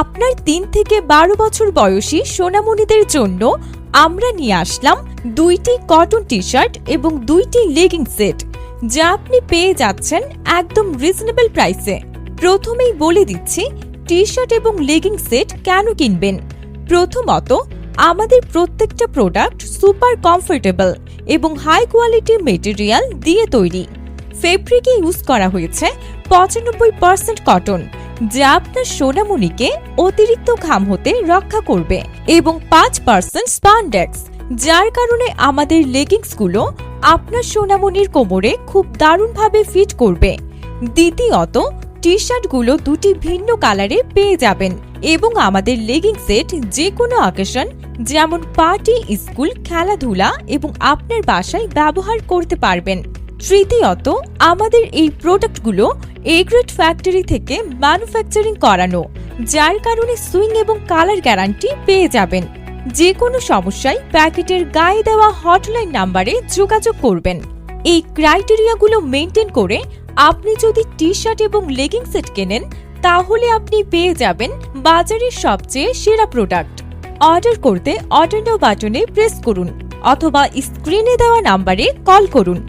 আপনার 3 থেকে 12 বছর বয়সী সোনামণিদের জন্য আমরা নিয়ে আসলাম 2টি কটন টি-শার্ট এবং 2টি লেগিং সেট, যা আপনি পেয়ে যাচ্ছেন একদম রিজনেবল প্রাইসে। প্রথমেই বলে দিচ্ছি টি-শার্ট এবং লেগিং সেট কেন কিনবেন। প্রথমত, আমাদের প্রত্যেকটা প্রোডাক্ট সুপার কমফোর্টেবল এবং হাই কোয়ালিটি মেটেরিয়াল দিয়ে তৈরি। ফেব্রিকে ইউজ করা হয়েছে 95% কটন, যা আপনার সোনামণিকে অতিরিক্ত ঘাম হতে রক্ষা করবে, এবং 5% স্পান্ডেক্স, যার কারণে আমাদের লেগিংসগুলো আপনার সোনামণির কোমরে খুব দারুণভাবে ফিট করবে। দ্বিতীয়ত, টি শার্টগুলো 2টি ভিন্ন কালারে পেয়ে যাবেন এবং আমাদের লেগিং সেট যে কোনো অকেশন যেমন পার্টি, স্কুল, খেলাধুলা এবং আপনার বাসায় ব্যবহার করতে পারবেন। তৃতীয়ত, আমাদের এই প্রোডাক্টগুলো এ গ্রেড ফ্যাক্টরি থেকে ম্যানুফ্যাকচারিং করানো, যার কারণে সুইং এবং কালার গ্যারান্টি পেয়ে যাবেন। যে কোনো সমস্যায় প্যাকেটের গায়ে দেওয়া হটলাইন নাম্বারে যোগাযোগ করবেন। এই ক্রাইটেরিয়াগুলো মেনটেন করে আপনি যদি টি শার্ট এবং লেগিং সেট কেনেন, তাহলে আপনি পেয়ে যাবেন বাজারের সবচেয়ে সেরা প্রোডাক্ট। অর্ডার করতে অর্ডার নাও বাটনে প্রেস করুন অথবা স্ক্রিনে দেওয়া নাম্বারে কল করুন।